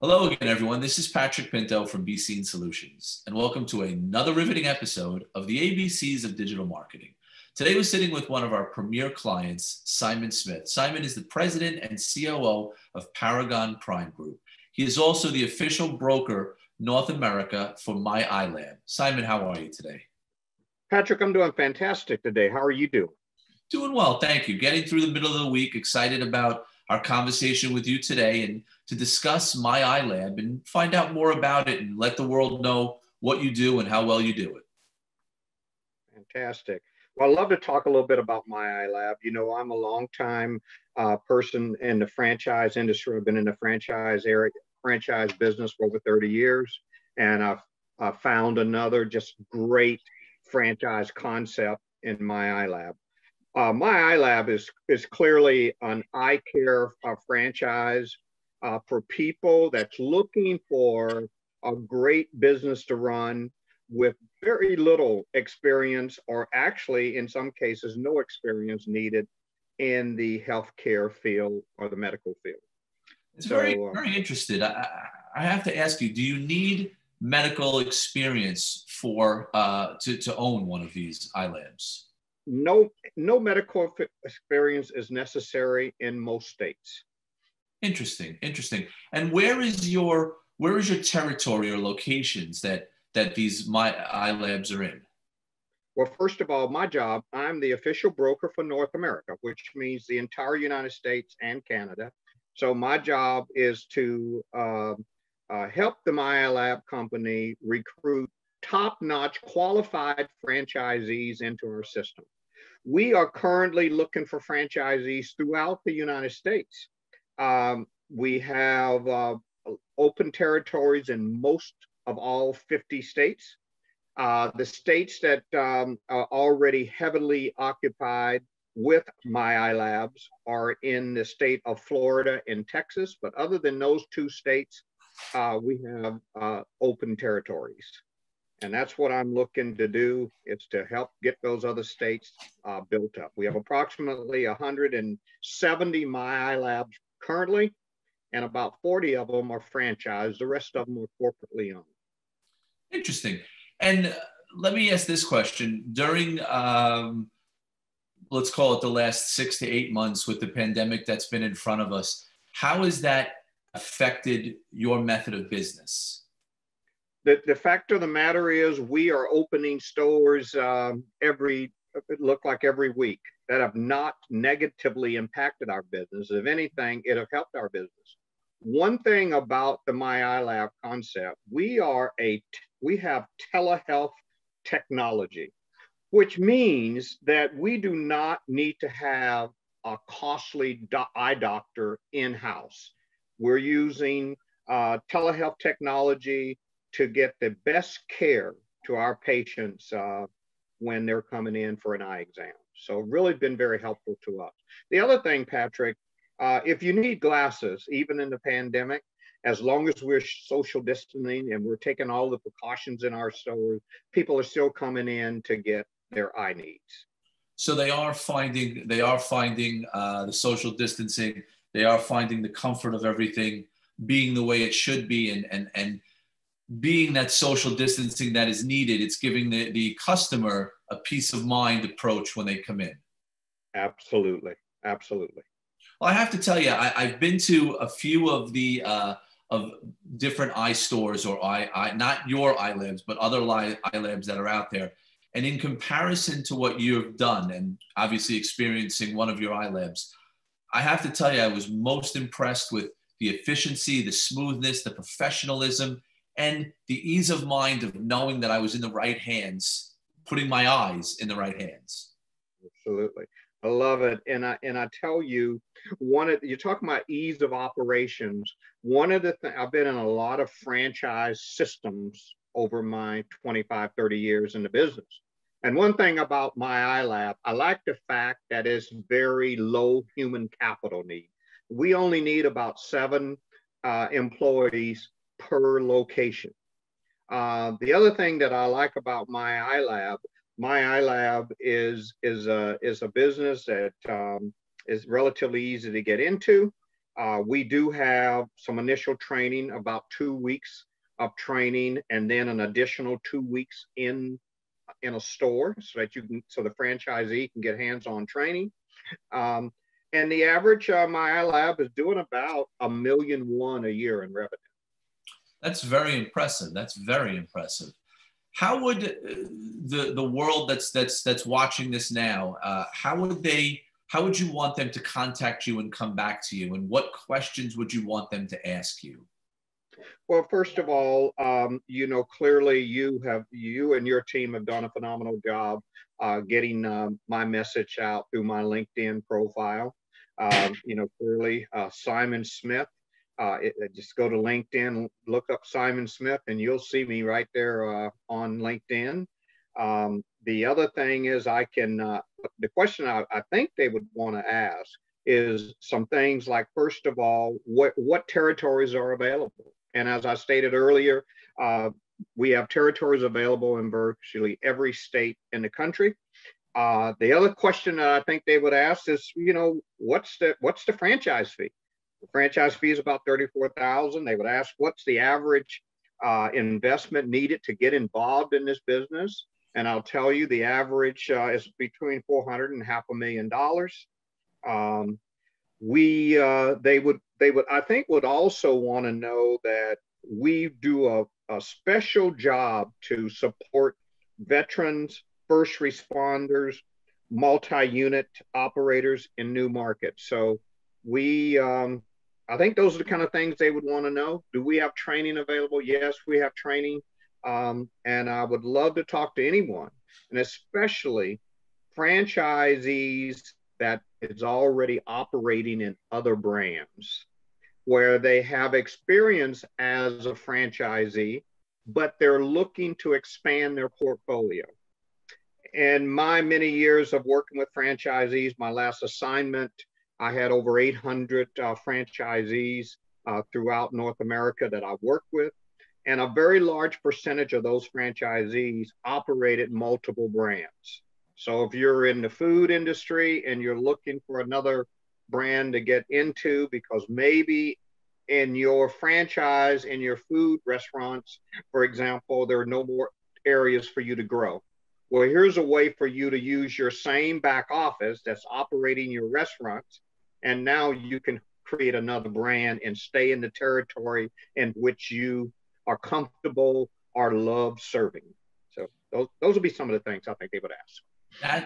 Hello again, everyone. This is Patrick Pinto from BC Solutions, and welcome to another riveting episode of the ABCs of Digital Marketing. Today, we're sitting with one of our premier clients, Simon Smith. Simon is the president and COO of Paragon Prime Group. He is also the official broker North America for my Eyelab. Simon, how are you today? Patrick, I'm doing fantastic today. How are you doing? Doing well, thank you. Getting through the middle of the week, excited about our conversation with you today and to discuss my Eyelab and find out more about it and let the world know what you do and how well you do it. Fantastic. Well, I'd love to talk a little bit about my Eyelab. You know, I'm a longtime person in the franchise industry. I've been in the franchise business for over 30 years, and I've found another just great franchise concept in my Eyelab. My Eyelab is clearly an eye care franchise for people that's looking for a great business to run with very little experience, or actually in some cases no experience needed in the healthcare field or the medical field. It's very interested. I have to ask you, do you need medical experience for to own one of these Eyelabs? No medical experience is necessary in most states. Interesting. And where is your territory or locations that these my Eyelabs are in? Well, first of all, my job, I'm the official broker for North America, which means the entire United States and Canada. So my job is to help the Eyelab company recruit top-notch qualified franchisees into our system. We are currently looking for franchisees throughout the United States. We have open territories in most of all 50 states. The states that are already heavily occupied with my Eyelabs are in the state of Florida and Texas. But other than those two states, we have open territories. And that's what I'm looking to do, is to help get those other states built up. We have approximately 170 my Eyelabs currently, and about 40 of them are franchised. The rest of them are corporately owned. Interesting. And let me ask this question. During, let's call it the last 6 to 8 months with the pandemic that's been in front of us, how has that affected your method of business? The fact of the matter is we are opening stores every week that have not negatively impacted our business. If anything, it have helped our business. One thing about the My Eyelab concept, we have telehealth technology, which means that we do not need to have a costly eye doctor in-house. We're using telehealth technology to get the best care to our patients when they're coming in for an eye exam. So really been very helpful to us. The other thing, Patrick, if you need glasses, even in the pandemic, as long as we're social distancing and we're taking all the precautions in our stores, people are still coming in to get their eye needs. So they are finding the social distancing. They are finding the comfort of everything being the way it should be, and being that social distancing that is needed. It's giving the customer a peace of mind approach when they come in. Absolutely. Well, I have to tell you, I've been to a few of the of different eye stores, or not your Eyelabs, but other Eyelabs that are out there. And in comparison to what you've done, and obviously experiencing one of your Eyelabs, I have to tell you, I was most impressed with the efficiency, the smoothness, the professionalism, and the ease of mind of knowing that I was in the right hands, putting my eyes in the right hands. Absolutely. I love it. And I tell you, you're talking about ease of operations. One of the things, I've been in a lot of franchise systems over my 25, 30 years in the business. And one thing about my Eyelab, I like the fact that it's very low human capital need. We only need about 7 employees per location. The other thing that I like about my Eyelab is a business that is relatively easy to get into. We do have some initial training, about 2 weeks of training, and then an additional 2 weeks in a store so that so the franchisee can get hands-on training. Um, and the average, my Eyelab is doing about $1.1 million a year in revenue. That's very impressive. That's very impressive. How would the world that's watching this now, how would you want them to contact you and come back to you? And what questions would you want them to ask you? Well, first of all, clearly you and your team have done a phenomenal job getting my message out through my LinkedIn profile. Clearly Simon Smith. Just go to LinkedIn, look up Simon Smith, and you'll see me right there on LinkedIn. The other thing is the question I think they would want to ask is some things like, first of all, what territories are available? And as I stated earlier, we have territories available in virtually every state in the country. The other question that I think they would ask is, what's the franchise fee? The franchise fee is about $34,000. They would ask, what's the average investment needed to get involved in this business? And I'll tell you, the average is between $400,000 and $500,000. They would I think would also want to know that we do a special job to support veterans, first responders, multi-unit operators in new markets. So I think those are the kind of things they would want to know. Do we have training available? Yes, we have training. And I would love to talk to anyone, and especially franchisees that is already operating in other brands where they have experience as a franchisee, but they're looking to expand their portfolio. In my many years of working with franchisees, my last assignment, I had over 800 franchisees throughout North America that I worked with. And a very large percentage of those franchisees operated multiple brands. So if you're in the food industry and you're looking for another brand to get into, because maybe in your franchise, in your food restaurants, for example, there are no more areas for you to grow. Well, here's a way for you to use your same back office that's operating your restaurants, and now you can create another brand and stay in the territory in which you are comfortable or love serving. So those would be some of the things I think they would ask.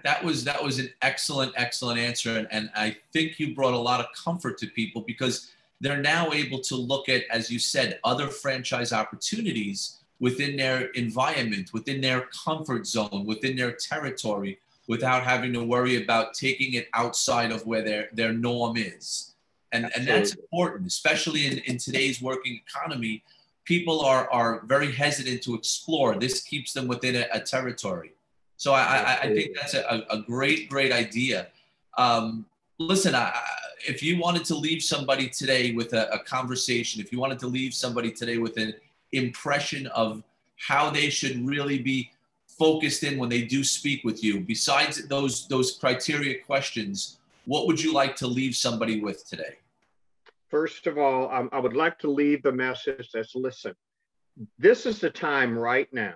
That was an excellent answer, and I think you brought a lot of comfort to people because they're now able to look at, as you said, other franchise opportunities within their environment, within their comfort zone, within their territory, without having to worry about taking it outside of where their norm is. And that's important, especially in today's working economy. People are very hesitant to explore. This keeps them within a territory. So I think that's a great idea. Listen, if you wanted to leave somebody today with a conversation, if you wanted to leave somebody today with an impression of how they should really be focused in when they do speak with you, besides those criteria questions, what would you like to leave somebody with today? First of all, I would like to leave the message that's, listen, this is the time right now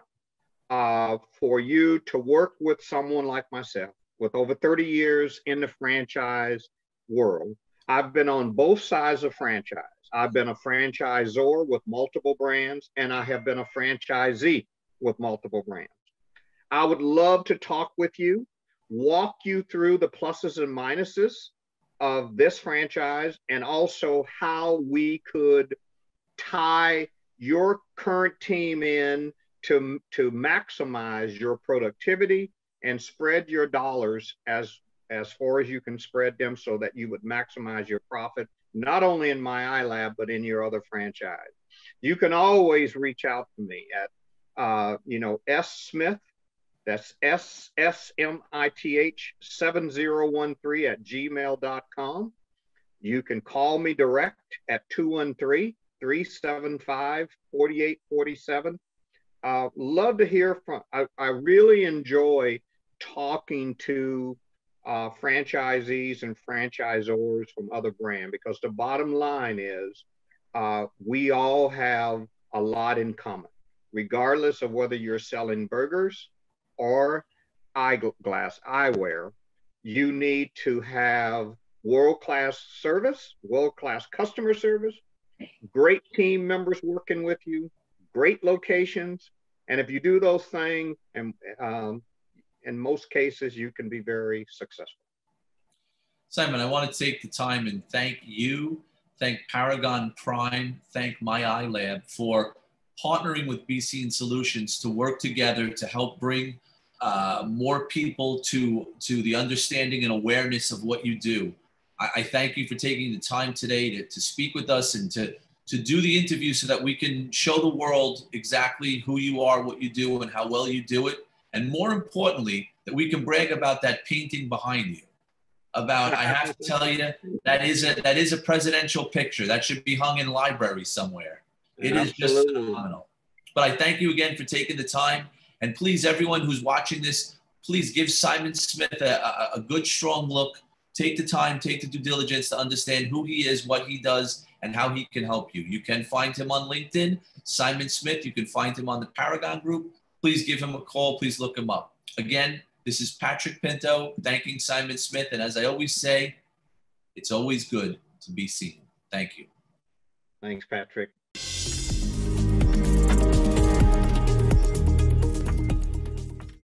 for you to work with someone like myself with over 30 years in the franchise world. I've been on both sides of franchise. I've been a franchisor with multiple brands, and I have been a franchisee with multiple brands. I would love to talk with you, walk you through the pluses and minuses of this franchise, and also how we could tie your current team in to maximize your productivity and spread your dollars as far as you can spread them so that you would maximize your profit, not only in my Eyelab, but in your other franchise. You can always reach out to me at, S. Smith, that's SSMITH 7013 at gmail.com. You can call me direct at 213-375-4847. Love to hear from, I really enjoy talking to franchisees and franchisors from other brands, because the bottom line is we all have a lot in common, regardless of whether you're selling burgers or eyeglass, eyewear. You need to have world-class service, world-class customer service, great team members working with you, great locations. And if you do those things, and in most cases, you can be very successful. Simon, I want to take the time and thank you, thank Paragon Prime, thank my Eyelab for partnering with BC Solutions to work together to help bring more people to the understanding and awareness of what you do. I thank you for taking the time today to speak with us and to do the interview so that we can show the world exactly who you are, what you do, and how well you do it. And more importantly, that we can brag about that painting behind you. I have to tell you, that is a presidential picture. That should be hung in library somewhere. It is just phenomenal. But I thank you again for taking the time. And please, everyone who's watching this, please give Simon Smith a good, strong look. Take the time, take the due diligence to understand who he is, what he does, and how he can help you. You can find him on LinkedIn, Simon Smith. You can find him on the Paragon Group. Please give him a call. Please look him up. Again, this is Patrick Pinto thanking Simon Smith. And as I always say, it's always good to be seen. Thank you. Thanks, Patrick.